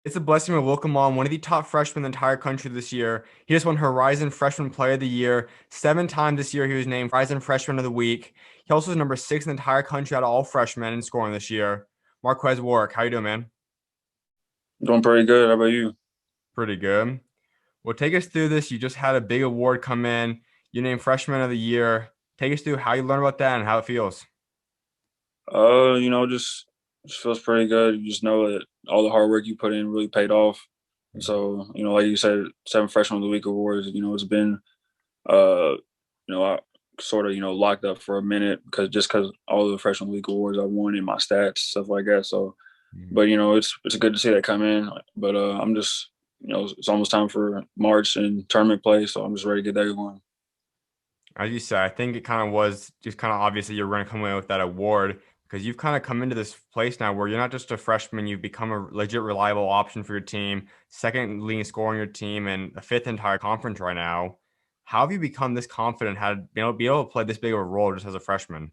It's a blessing to welcome on one of the top freshmen in the entire country this year. He just won Horizon Freshman Player of the Year. 7 times this year, he was named Horizon Freshman of the Week. He also is number 6 in the entire country out of all freshmen in scoring this year. Marques Warrick, how you doing, man? Doing pretty good. How about you? Pretty good. Well, take us through this. You just had a big award come in. You named Freshman of the Year. Take us through how you learned about that and how it feels. Just feels pretty good. You just know that all the hard work you put in really paid off. And so, like you said, 7 Freshman of the Week awards. It's been, uh, I sort of, locked up for a minute because all the Freshman of the Week awards I won in my stats, stuff like that. So, Mhm. but it's good to see that come in. But I'm just, it's almost time for March and tournament play, so I'm just ready to get that going. As you said, I think it kind of was just kind of obvious that you're going to come away with that award because you've kind of come into this place now where you're not just a freshman, you've become a legit reliable option for your team, second leading scorer on your team, and a fifth entire conference right now. How have you become this confident, had be able to play this big of a role just as a freshman?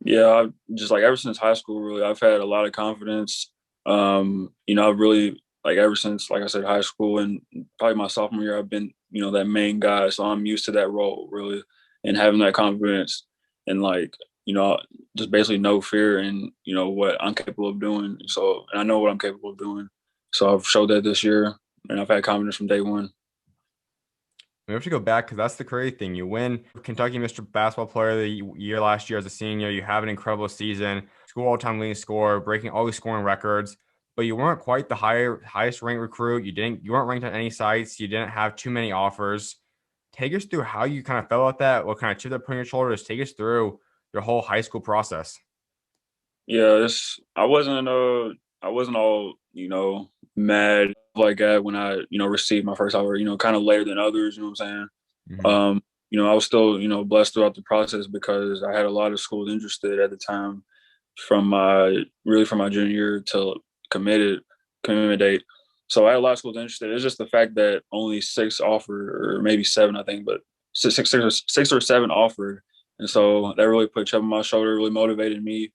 Yeah, I've just like ever since high school, really, I've had a lot of confidence. I've really like ever since, like I said, high school and probably my sophomore year, I've been, that main guy. So I'm used to that role, really, and having that confidence and you know, just basically no fear in, what I'm capable of doing. So, and I know what I'm capable of doing. So I've showed that this year, and I've had confidence from day one. We have to go back because that's the crazy thing. You win Kentucky Mr. Basketball Player of the Year last year as a senior. You have an incredible season, school all-time leading scorer, breaking all these scoring records. But you weren't quite the highest ranked recruit. You weren't ranked on any sites. You didn't have too many offers. Take us through how you kind of felt about that. What kind of chip that put on your shoulders? Take us through your whole high school process. Yeah, I wasn't all, mad like that when I, received my first offer, kind of later than others, you know what I'm saying? Mhm. I was still, blessed throughout the process because I had a lot of schools interested at the time from my junior year till committed commitment date. So I had a lot of schools interested. It's just the fact that only six offered, or maybe seven, I think, but six or seven offered. And so that really put a chip on my shoulder, really motivated me,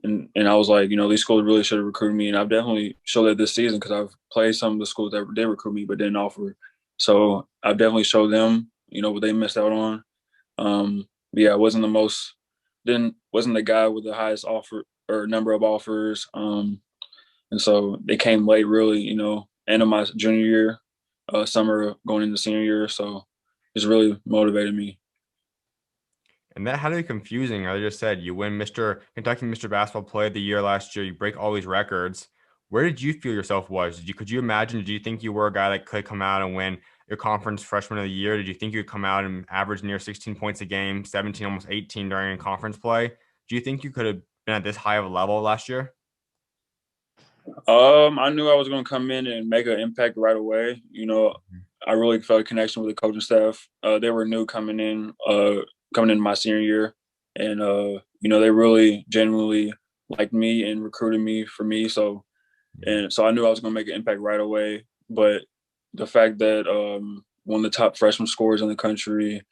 and I was like, these schools really should have recruited me, and I've definitely showed that this season because I've played some of the schools that did recruit me but didn't offer. So I've definitely showed them, what they missed out on. But yeah, I wasn't the most, didn't wasn't the guy with the highest offer or number of offers. And so they came late, really, end of my junior year, summer going into senior year. So it's really motivated me. And that had to be confusing. I just said you win Mr. Kentucky Mr. Basketball Player of the Year last year. You break all these records. Where did you feel yourself was? Could you imagine? Did you think you were a guy that could come out and win your conference freshman of the year? Did you think you'd come out and average near 16 points a game, 17, almost 18 during conference play? Do you think you could have been at this high of a level last year? I knew I was going to come in and make an impact right away. I really felt a connection with the coaching staff. They were new coming in my senior year, and they really genuinely liked me and recruited me for me. So I knew I was going to make an impact right away. But the fact that one of the top freshman scorers in the country,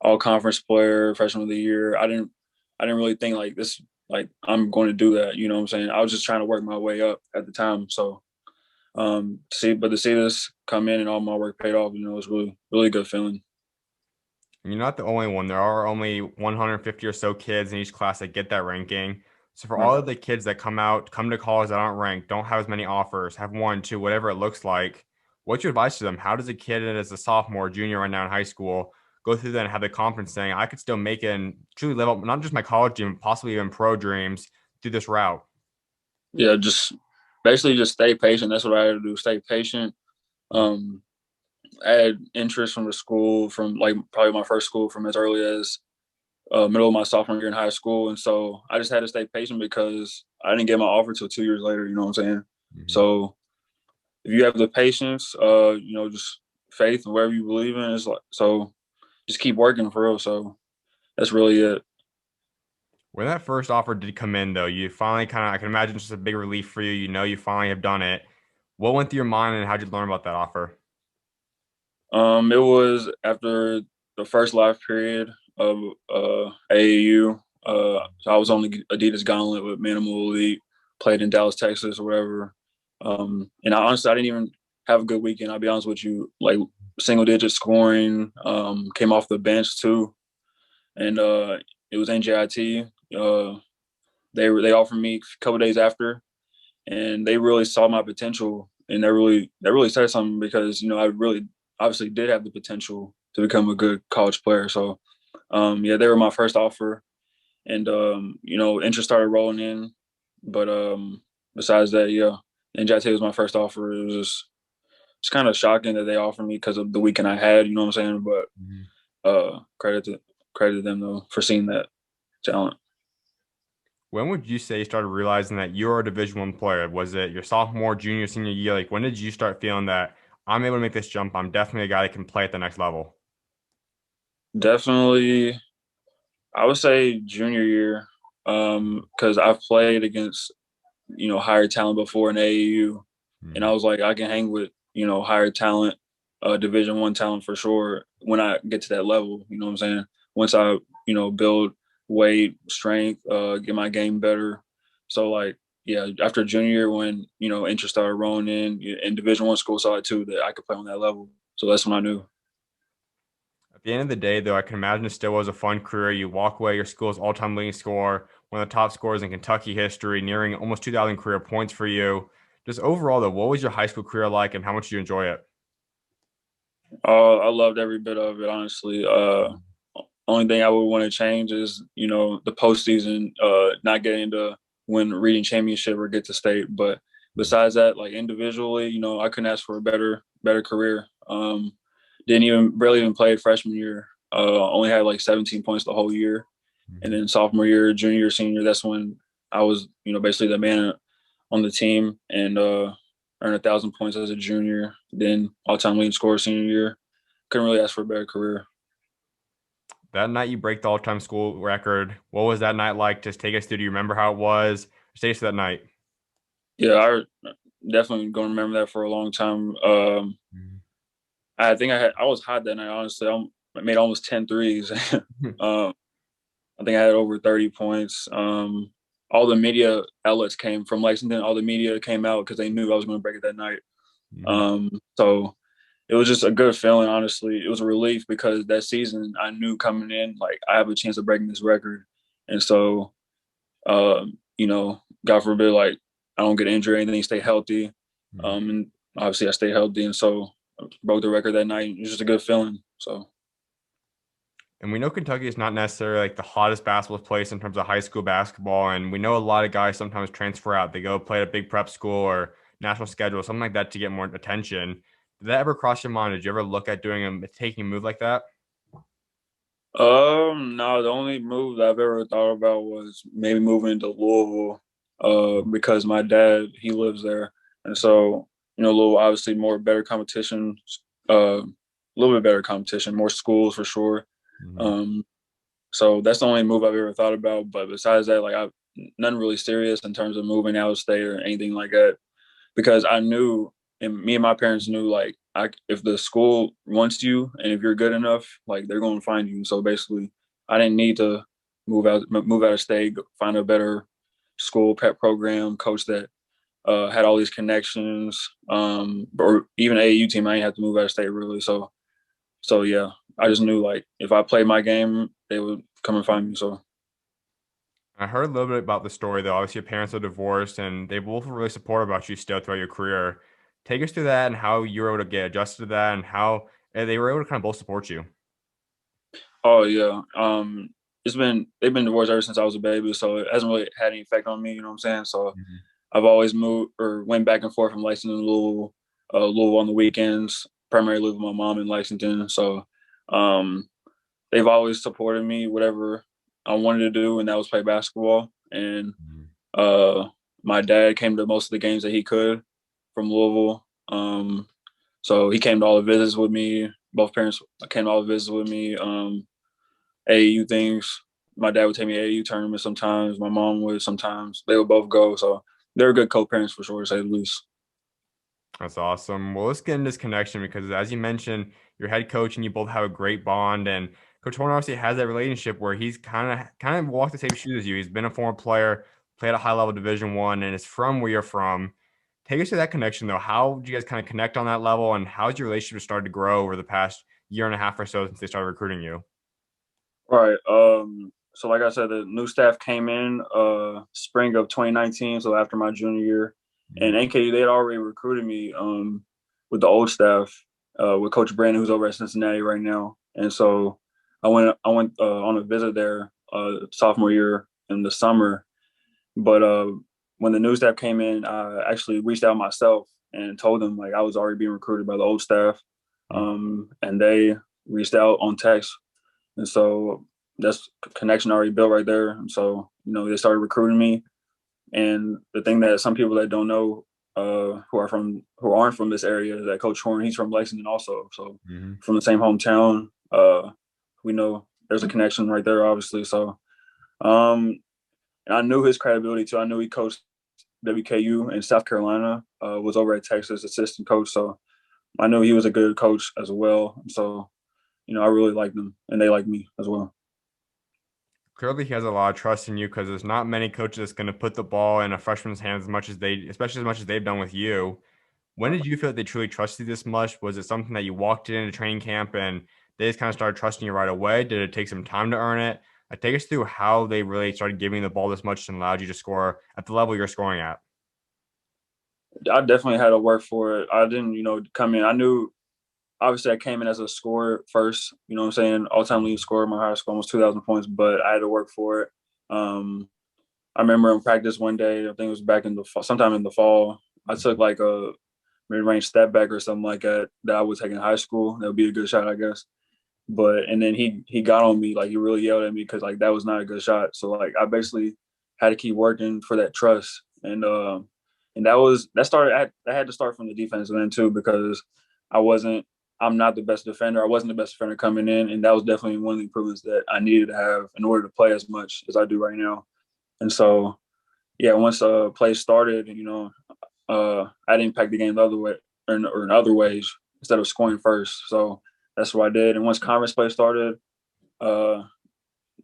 all conference player, freshman of the year, I didn't really think like this, like I'm going to do that. You know what I'm saying? I was just trying to work my way up at the time. So to see this come in and all my work paid off, it's really, really good feeling. And you're not the only one. There are only 150 or so kids in each class that get that ranking. So for all Right. of the kids that come to college that aren't ranked, don't have as many offers, have one, two, whatever it looks like, what's your advice to them? How does a kid as a sophomore, junior right now in high school go through that and have the confidence saying, I could still make it and truly live up not just my college dream, possibly even pro dreams through this route? Yeah, just basically just stay patient. That's what I had to do. Stay patient. Um, I had interest from the school, from like probably my first school, from as early as middle of my sophomore year in high school, and so I just had to stay patient because I didn't get my offer till 2 years later. You know what I'm saying? Mhm. So if you have the patience, just faith and whatever you believe in, it's like so. Just keep working for real. So that's really it. When that first offer did come in, though, you finally I can imagine it's just a big relief for you. You know, you finally have done it. What went through your mind and how did you learn about that offer? It was after the first live period of AAU. So I was on the Adidas Gauntlet with Minimal Elite, played in Dallas, Texas, or whatever. And honestly, I didn't even have a good weekend. I'll be honest with you. Like single digit scoring, came off the bench too, and it was NJIT. They offered me a couple days after, and they really saw my potential, and that really said something because I really obviously did have the potential to become a good college player. So yeah, they were my first offer, and interest started rolling in. But besides that, yeah, NJIT was my first offer. It was just it's kind of shocking that they offered me because of the weekend I had. You know what I'm saying? But Mhm. credit them though for seeing that talent. When would you say you started realizing that you're a Division I player? Was it your sophomore, junior, senior year? Like when did you start feeling that I'm able to make this jump? I'm definitely a guy that can play at the next level. Definitely, I would say junior year, because I've played against higher talent before in AAU, and I Mhm. was like, I can hang with higher talent, Division I talent for sure when I get to that level. You know what I'm saying? Once I build weight, strength, get my game better. So like yeah, after junior year when interest started rolling in Division I school saw it too that I could play on that level. So that's when I knew. At the end of the day, though, I can imagine it still was a fun career. You walk away, your school's all-time leading scorer, one of the top scorers in Kentucky history, nearing almost 2,000 career points for you. Just overall, though, what was your high school career like, and how much did you enjoy it? I loved every bit of it, honestly. Only thing I would want to change is, the postseason, not getting to win reading championship or get to state. But besides that, like individually, I couldn't ask for a better career. Didn't even barely even play freshman year. Only had like 17 points the whole year, and Mhm. then sophomore year, junior year, senior, that's when I was, basically the man on the team and earned 1,000 points as a junior. Then all-time leading scorer senior year. Couldn't really ask for a better career. That night you break the all-time school record. What was that night like? Just take us through. Do you remember how it was? Just take us through that night. Yeah, I definitely gonna remember that for a long time. I think I was hot that night. Honestly, I made almost 10 threes. um, I think I had over 30 points. All the media outlets came from Lexington. All the media came out because they knew I was going to break it that night. So it was just a good feeling. Honestly, it was a relief because that season I knew coming in like I have a chance of breaking this record, and so God forbid, like I don't get injured or anything, stay healthy. And obviously I stay healthy. And so I broke the record that night. It was just a good feeling. So, And we know Kentucky is not necessarily like the hottest basketball place in terms of high school basketball. And we know a lot of guys sometimes transfer out. They go play at a big prep school or national schedule, something like that to get more attention. Did that ever cross your mind? Did you ever look at taking a move like that? no, the only move that I've ever thought about was maybe moving to Louisville, because my dad, he lives there. And so, Louisville, obviously more better competition, a little bit better competition, more schools for sure. Mhm. Um, So that's the only move I've ever thought about. But besides that, like I nothing really serious in terms of moving out of state or anything like that. Because I knew, and me and my parents knew, like if the school wants you and if you're good enough, like they're going to find you. So basically, I didn't need to move out of state, find a better school, pep program, coach that had all these connections, or even AAU team. I didn't have to move out of state really. So yeah, I just knew like if I played my game, they would come and find me. So I heard a little bit about the story though. Obviously, your parents are divorced and they both were really supportive about you still throughout your career. Take us through that and how you were able to get adjusted to that and how they were able to kind of both support you. oh yeah, they've been divorced ever since I was a baby, so it hasn't really had any effect on me. You know what I'm saying? So Mhm. I've always moved or went back and forth from Lexington to Louisville, Louisville on the weekends. Primarily live with my mom in Lexington, so um, they've always supported me whatever I wanted to do, and that was play basketball. And Mhm. uh, my dad came to most of the games that he could from Louisville. So he came to all the visits with me. Both parents came to all the visits with me. AAU things. My dad would take me to AAU tournaments sometimes. My mom would sometimes. They would both go. So they're good co-parents for sure, to say the least. That's awesome. Well, let's get into this connection because, as you mentioned, your head coach and you both have a great bond. And Coach Horn obviously has that relationship where he's kind of walked the same shoes as you. He's been a former player, played at a high level Division I, and is from where you're from. Take us to that connection though. How did you guys kind of connect on that level, and how's your relationship started to grow over the past year and a half or so since they started recruiting you? Right. So like I said, the new staff came in spring of 2019, so after my junior year. Mhm. And NKU, they had already recruited me with the old staff, with Coach Brandon, who's over at Cincinnati right now. And so I went on a visit there sophomore year in the summer. But when the new staff came in, I actually reached out myself and told them like I was already being recruited by the old staff. And they reached out on text, and so that's connection already built right there. And so, they started recruiting me. And the thing that some people that don't know, who aren't from this area, is that Coach Horn, he's from Lexington also. So Mhm. from the same hometown, we know there's a connection right there, obviously. So and I knew his credibility too. I knew he coached WKU in South Carolina, was over at Texas, assistant coach. So I knew he was a good coach as well. So, I really liked them, and they liked me as well. Clearly, he has a lot of trust in you because there's not many coaches that's going to put the ball in a freshman's hands as much as they, especially as much as they've done with you. When did you feel like they truly trusted you this much? Was it something that you walked into training camp and they just kind of started trusting you right away? Did it take some time to earn it? Take us through how they really started giving the ball this much and allowed you to score at the level you're scoring at. I definitely had to work for it. I didn't, come in. I knew obviously I came in as a scorer first, what I'm saying, all-time leading scorer in my high school, almost 2,000 points, but I had to work for it. I remember in practice one day, I think it was back in the fall, sometime in the fall, I took like a mid-range step back or something like that I would take in high school. That would be a good shot, I guess. And then he got on me, like he really yelled at me because like that was not a good shot. So like I basically had to keep working for that trust. And that had to start from the defensive end too, because I wasn't I'm not the best defender. I wasn't the best defender coming in, and that was definitely one of the improvements that I needed to have in order to play as much as I do right now. And so, yeah, once play started, I'd impact the game the other way or in other ways instead of scoring first. So that's what I did. And once conference play started, uh,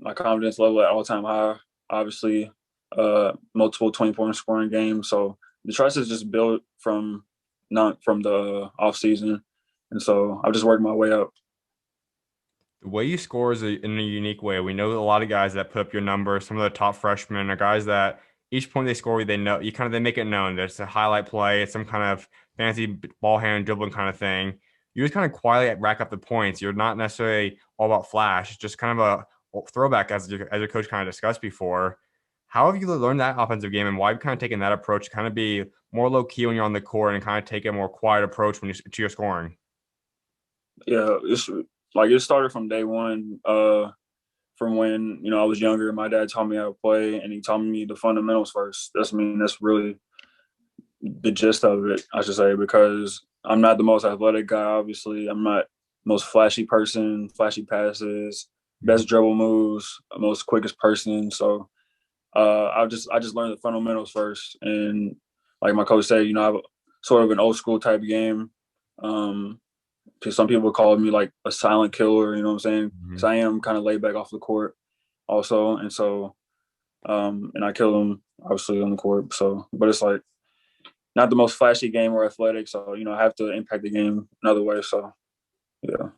my confidence level at all time high. Obviously, multiple 20-point scoring games. So the trust is just built from not from the off season, and so I've just worked my way up. The way you score is in a unique way. We know a lot of guys that put up your number. Some of the top freshmen are guys that each point they score, they know they make it known. There's a highlight play, it's some kind of fancy ball hand dribbling kind of thing. You just kind of quietly rack up the points. You're not necessarily all about flash. It's just kind of a throwback as your coach kind of discussed before. How have you learned that offensive game, and why have you kind of taken that approach to kind of be more low key when you're on the court and kind of take a more quiet approach when you to your scoring? Yeah, it's like it started from day one. From when I was younger, my dad taught me how to play, and he taught me the fundamentals first. That's really the gist of it, I should say, because I'm not the most athletic guy. Obviously, I'm not most flashy person, flashy passes, best dribble moves, most quickest person. So I just learned the fundamentals first, and like my coach said, I have sort of an old school type of game. Um, some people call me like a silent killer, you know what I'm saying? Because Mhm. I am kind of laid back off the court also, and so and I kill them obviously on the court. So, but it's like not the most flashy game or athletic, so I have to impact the game another way. So yeah.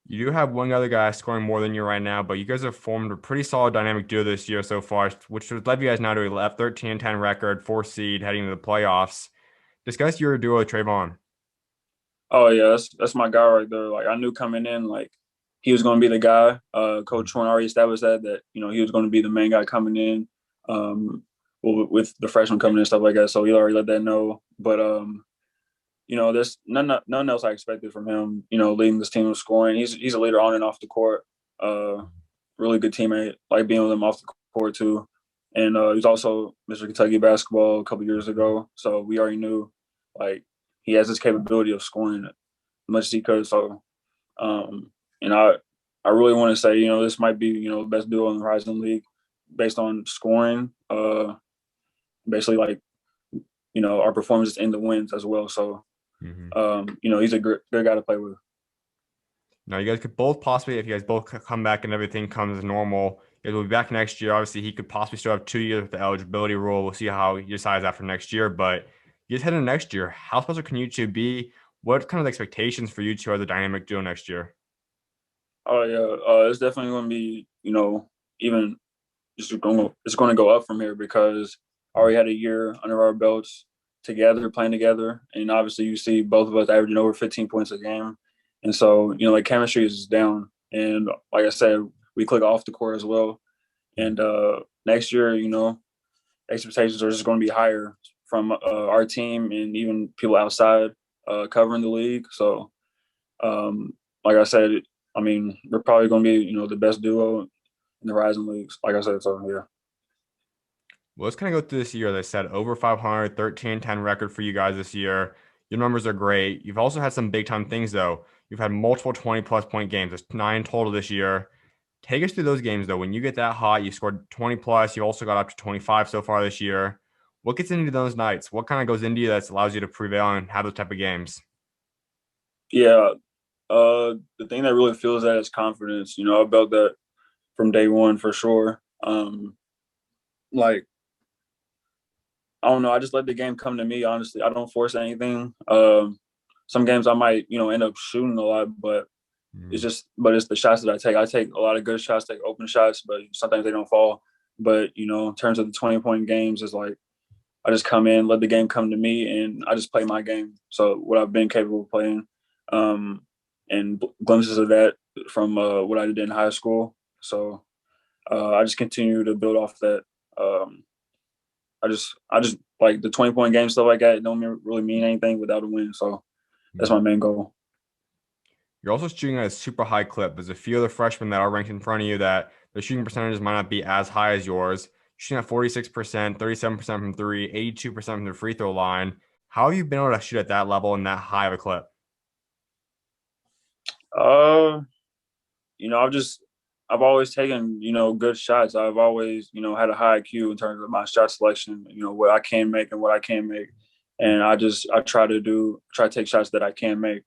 You do have one other guy scoring more than you right now, but you guys have formed a pretty solid dynamic duo this year so far, which has led you guys now to a 13-10 record, 4 seed heading into the playoffs. Discuss your duo with Trevon. Oh yeah, that's my guy right there. Like I knew coming in, like he was going to be the guy. Coach Horn already established that he was going to be the main guy coming in. With the freshman coming in and stuff like that, so he already let that know. But there's none else I expected from him. Leading this team in scoring. He's a leader on and off the court. Uh, Really good teammate. Like being with him off the court too. And he's also Mr. Kentucky basketball a couple years ago. So we already knew like he has this capability of scoring as much as he could. So and I really want to say this might be the best duo in the Horizon League based on scoring. Basically like our performances in the wins as well. So Mm-hmm. he's a good guy to play with. Now, you guys could both possibly, if you guys both come back and everything comes normal, you guys will be back next year. Obviously, he could possibly still have 2 years with the eligibility rule. We'll see how he decides after next year. But You just head into next year. How special can you two be? What kind of expectations for you two as a dynamic duo next year? Oh yeah, it's definitely going to be, even it's going to go up from here because I already had a year under our belts together, playing together, and obviously you see both of us averaging over 15 points a game, and so like chemistry is down, and like I said, we click off the court as well, and next year, expectations are just going to be higher from our team and even people outside covering the league. So, like I said, I mean, we're probably going to be, the best duo in the Rising Leagues. Like I said, so yeah. Well, let's kind of go through this year. They said over 500, 13-10 record for you guys this year. Your numbers are great. You've also had some big time things, though. You've had multiple 20 plus point games. There's 9 total this year. Take us through those games, though. When you get that hot, you scored 20 plus. You also got up to 25 so far this year. What gets into those nights? What kind of goes into you that allows you to prevail and have those type of games? Yeah, the thing that really feels that is confidence. I built that from day one for sure. Like I don't know, I just let the game come to me. Honestly, I don't force anything. Some games I might end up shooting a lot, but Mm. it's the shots that I take. I take a lot of good shots, take open shots, but sometimes they don't fall. But in terms of the 20-point games, it's like I just come in, let the game come to me, and I just play my game. So what I've been capable of playing, um, and glimpses of that from what I did in high school. So I just continue to build off that. Um, I just like the 20-point game stuff like that. It don't really mean anything without a win. So that's my main goal. You're also shooting at a super high clip. There's a few other freshmen that are ranked in front of you that the shooting percentages might not be as high as yours. Shooting at 46%, 37% from three, 82% from the free throw line. How have you been able to shoot at that level and that high of a clip? Uh, I've always taken, good shots. I've always, had a high IQ in terms of my shot selection, what I can make and what I can make. And I try to take shots that I can make.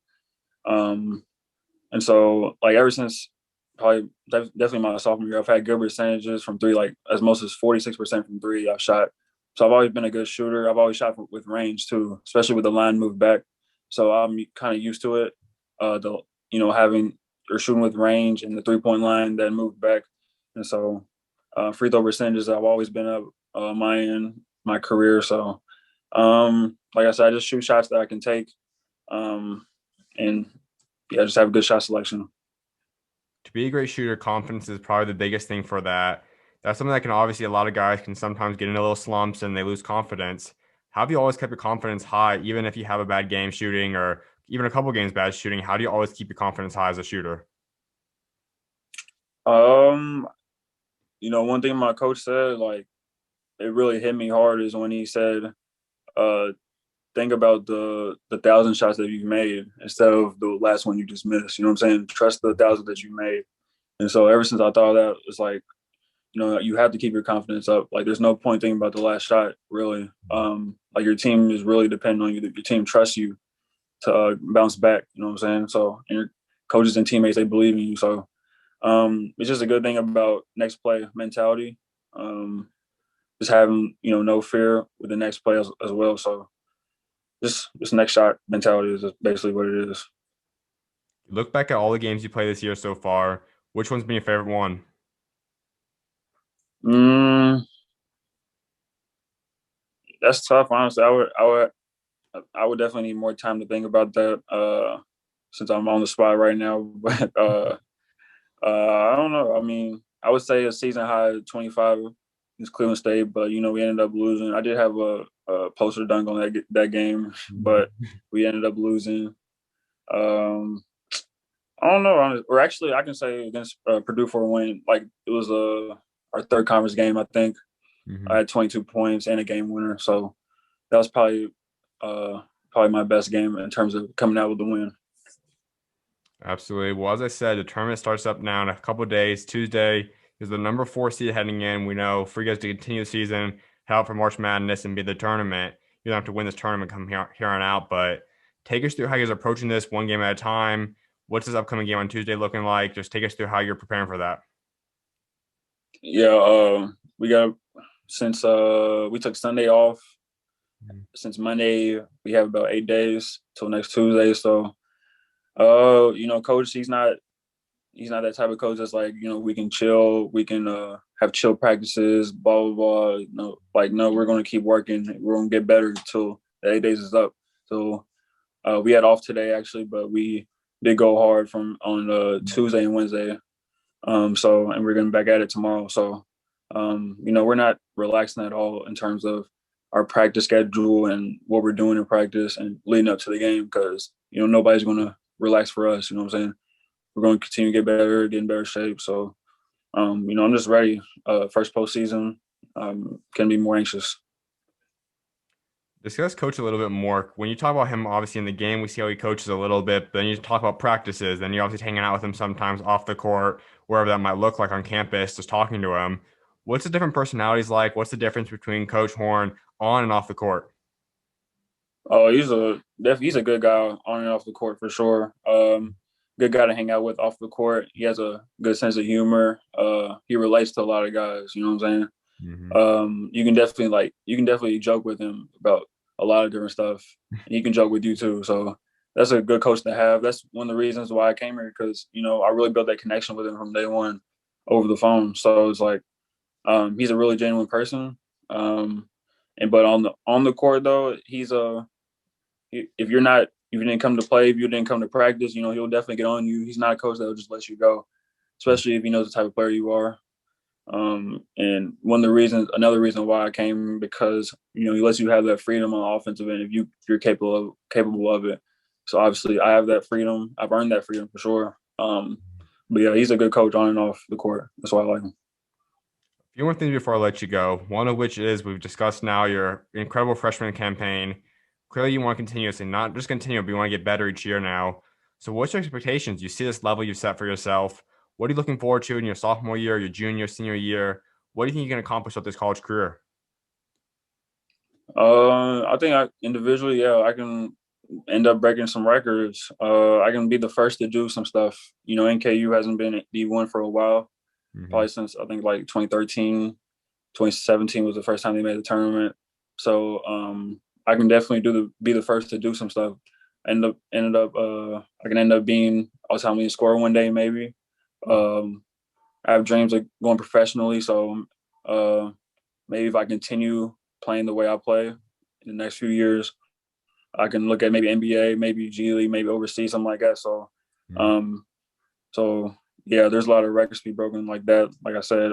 Um, and so like ever since probably definitely my sophomore year, I've had good percentages from three, like as most as 46% from three I've shot. So I've always been a good shooter. I've always shot with range too, especially with the line moved back. So I'm kind of used to it. Having or shooting with range and the 3-point line that moved back. And so free throw percentages I've always been up my career. So like I said, I just shoot shots that I can take. Um, and yeah, just have a good shot selection. To be a great shooter, confidence is probably the biggest thing for that. That's something that can obviously a lot of guys can sometimes get into little slumps and they lose confidence. How have you always kept your confidence high, even if you have a bad game shooting or even a couple games bad shooting? How do you always keep your confidence high as a shooter? Um, one thing my coach said, like it really hit me hard is when he said, uh, think about the 1,000 shots that you've made instead of the last one you just missed. You know what I'm saying? Trust the 1,000 that you made. And so ever since I thought that, it's like, you have to keep your confidence up. Like there's no point thinking about the last shot, really. Like your team is really depending on you. Your team trusts you to bounce back. You know what I'm saying? So and your coaches and teammates, they believe in you. So it's just a good thing about next play mentality. Um, just having no fear with the next play as well. So this next shot mentality is basically what it is. Look back at all the games you played this year so far. Which one's been your favorite one? Mm, that's tough. Honestly, I would definitely need more time to think about that. Since I'm on the spot right now, but I don't know. I mean, I would say a season high 25 is Cleveland State, but we ended up losing. I did have a poster dunk on that game, but we ended up losing. Um, I don't know, or actually, I can say against Purdue for a win. Like it was our third conference game. I think I Mhm. had 22 points and a game winner, so that was uh, probably my best game in terms of coming out with the win. Absolutely. Well, as I said, the tournament starts up now in a couple of days. Tuesday is the number 4 seed heading in. We know for you guys to continue the season, head out for March Madness and be the tournament. You don't have to win this tournament come here on out, but take us through how you guys are approaching this one game at a time. What's this upcoming game on Tuesday looking like? Just take us through how you're preparing for that. Yeah, we got since we took Sunday off. since Monday, we have about 8 days till next Tuesday. So, coach, he's not that type of coach that's like, we can chill, we can have chill practices, blah blah blah. No, we're going to keep working. We're going to get better till the 8 days is up. So we had off today actually, but we did go hard on Tuesday and Wednesday. And we're going back at it tomorrow. So, we're not relaxing at all in terms of our practice schedule and what we're doing in practice and leading up to the game because, nobody's going to relax for us. You know what I'm saying? We're going to continue to get better, get in better shape. So, I'm just ready. First postseason, can be more anxious. Discuss coach a little bit more. When you talk about him, obviously in the game, we see how he coaches a little bit. But then you talk about practices, then you're obviously hanging out with him sometimes off the court, wherever that might look like on campus, just talking to him. What's the different personalities like? What's the difference between Coach Horn on and off the court? Oh, he's a good guy on and off the court for sure. Good guy to hang out with off the court. He has a good sense of humor. He relates to a lot of guys. You know what I'm saying? Mm-hmm. You can definitely joke with him about a lot of different stuff, and he can joke with you too. So that's a good coach to have. That's one of the reasons why I came here because I really built that connection with him from day one over the phone. So it's like he's a really genuine person. But on the court though, if you didn't come to play, if you didn't come to practice, he'll definitely get on you. He's not a coach that will just let you go, especially if he knows the type of player you are. And another reason why I came because he lets you have that freedom on the offensive end if you're capable of it. So obviously, I have that freedom. I've earned that freedom for sure. But yeah, he's a good coach on and off the court. That's why I like him. A few more things before I let you go. One of which is we've discussed now your incredible freshman campaign. Clearly, you want to continuously, not just continue, but you want to get better each year now. So, what's your expectations? You see this level you've set for yourself. What are you looking forward to in your sophomore year, your junior, senior year? What do you think you can accomplish with this college career? I think individually, yeah, I can end up breaking some records. I can be the first to do some stuff. NKU hasn't been at D1 for a while, Mm-hmm. probably since I think like 2013, 2017 was the first time they made the tournament. So I can definitely be the first to do some stuff. I can end up being all-time leading scorer one day maybe. I have dreams of going professionally, so maybe if I continue playing the way I play in the next few years, I can look at maybe NBA, maybe G League, maybe overseas, something like that. So, Mm-hmm. um, so yeah, there's a lot of records to be broken like that. Like I said,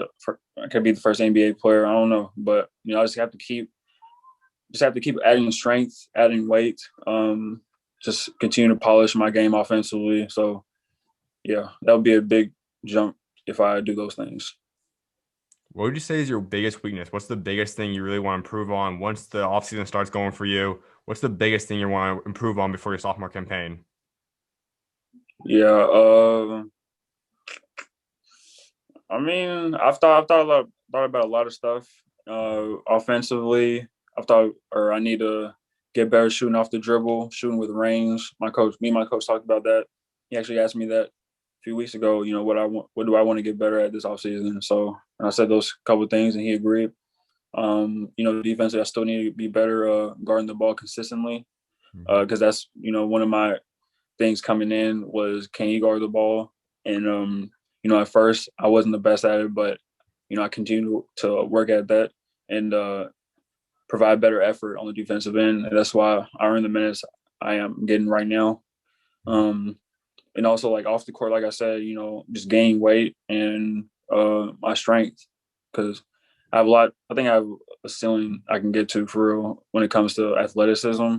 I could be the first NBA player. I don't know, but I just have to keep adding strength, adding weight, just continue to polish my game offensively. So yeah, that would be a big jump if I do those things. What would you say is your biggest weakness? What's the biggest thing you really want to improve on once the offseason starts going for you? What's the biggest thing you want to improve on before your sophomore campaign? Yeah, I mean, thought about a lot of stuff. Offensively, I need to get better shooting off the dribble, shooting with range. Me and my coach talked about that. He actually asked me that a few weeks ago. What do I want to get better at this offseason? So, and I said those couple of things, and he agreed. Defensively, I still need to be better guarding the ball consistently Mm-hmm. because that's one of my things coming in was can you guard the ball? And at first I wasn't the best at it, but I continue to work at that and provide better effort on the defensive end. And that's why I earn the minutes I am getting right now. And also like off the court, like I said, just gain weight and my strength because I think I have a ceiling I can get to for real when it comes to athleticism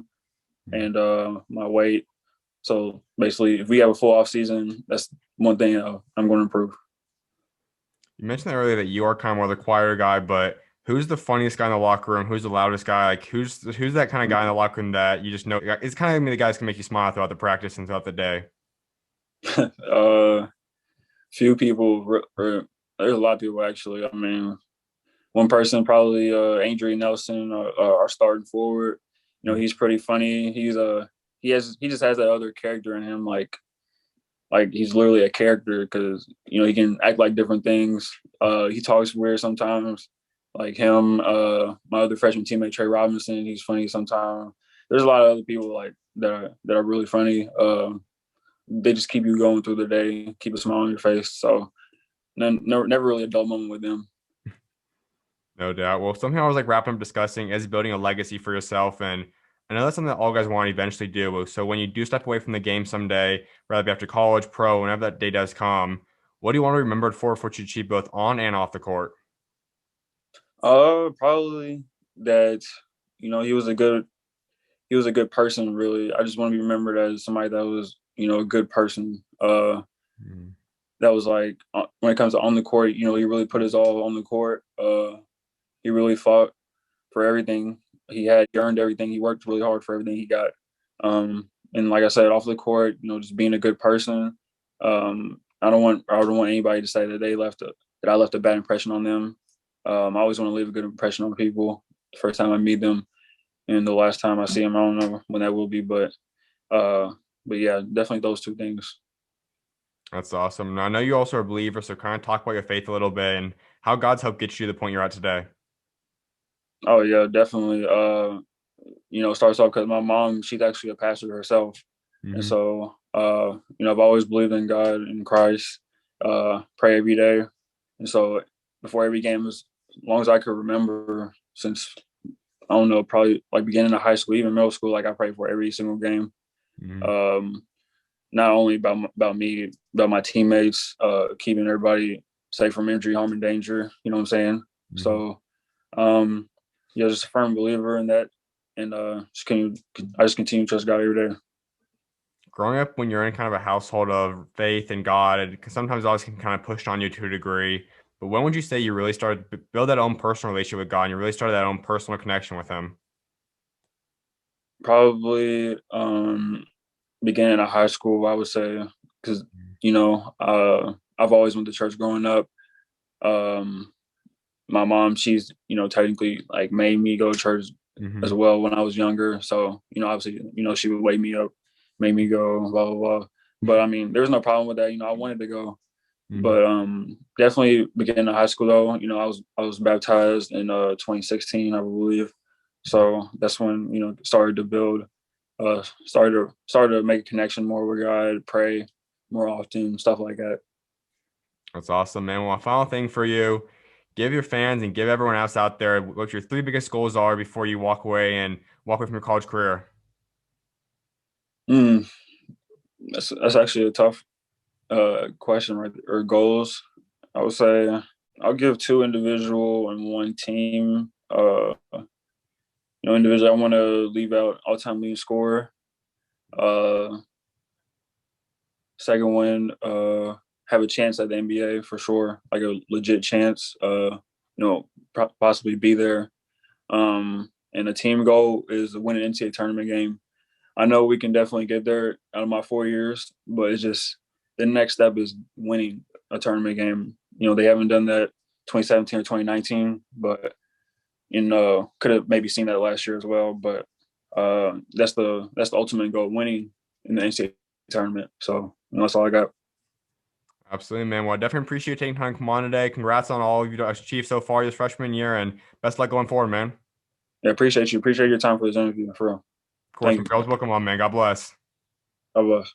and my weight. So basically, if we have a full off season, that's one thing I'm going to improve. You mentioned earlier that you are kind of more the quieter guy, but who's the funniest guy in the locker room? Who's the loudest guy? Like who's that kind of guy in the locker room that you just know? It's kind of the guys can make you smile throughout the practice and throughout the day. Few people, there's a lot of people actually. I mean, one person probably Adrian Nelson, our starting forward. He's pretty funny. He just has that other character in him, like he's literally a character because he can act like different things. He talks weird sometimes, like him, my other freshman teammate Trey Robinson. He's funny sometimes. There's a lot of other people like that are really funny. They just keep you going through the day, keep a smile on your face. So never really a dull moment with them. No doubt. Well, something I was like wrapping up discussing is building a legacy for yourself. And I know that's something that all guys want to eventually do. So when you do step away from the game someday, whether it be after college, pro, whenever that day does come, what do you want to be remembered for what you achieved both on and off the court? Probably that he was a good person. Really, I just want to be remembered as somebody that was a good person. Mm, That was like when it comes to on the court, he really put his all on the court. He really fought for everything he had. He earned everything. He worked really hard for everything he got. And like I said, off the court, just being a good person. I don't want anybody to say that that I left a bad impression on them. I always want to leave a good impression on people. The first time I meet them, and the last time I see them, I don't know when that will be, uh, but yeah, definitely those two things. that's awesome. Now, I know you also are a believer, so kind of talk about your faith a little bit and how God's helped get you to the point you're at today. Oh yeah, definitely. Starts off because my mom, she's actually a pastor herself, and Hmm. so I've always believed in God and Christ. Pray every day, and so before every game, as long as I could remember, since I don't know, probably like beginning of high school, even middle school, like I prayed for every single game. Hmm. Um, Not only about me, about my teammates, keeping everybody safe from injury, harm, and danger. You know what I'm saying? Hmm. So, um, yeah, just a firm believer in that, and I just continue to trust God every day. Growing up when you're in kind of a household of faith and God, it can sometimes always can kind of push on you to a degree. But when would you say you really started to build that own personal relationship with God and you really started that own personal connection with Him? Probably beginning of high school, I would say, because I've always went to church growing up. Um, my mom, she's technically like made me go to church as Hmm. well when I was younger. So obviously, she would wake me up, make me go, blah blah blah. But I mean, there was no problem with that. I wanted to go, Hmm. but definitely beginning of high school though. I was baptized in 2016, I believe. So that's when started to build, started to make a connection more with God, pray more often, stuff like that. That's awesome, man. Well, my final thing for you, give your fans and give everyone else out there what your three biggest goals are before you walk away from your college career. Mm, that's actually a tough question, right? Or goals. I would say I'll give two individual and one team. Individual, I want to leave out all-time leading scorer. Uh, Second one, have a chance at the NBA for sure, like a legit chance. Possibly be there. And a team goal is to win an NCAA tournament game. I know we can definitely get there out of my 4 years, but it's just the next step is winning a tournament game. They haven't done that 2017 or 2019, but could have maybe seen that last year as well. But that's the ultimate goal, winning in the NCAA tournament. So that's all I got. Absolutely, man. Well, I definitely appreciate you taking time to come on today. Congrats on all you've achieved so far this freshman year, and best luck going forward, man. Yeah, appreciate you. Appreciate your time for this interview, for real. Of course, Thank you're you. always welcome on, man. God bless. God bless.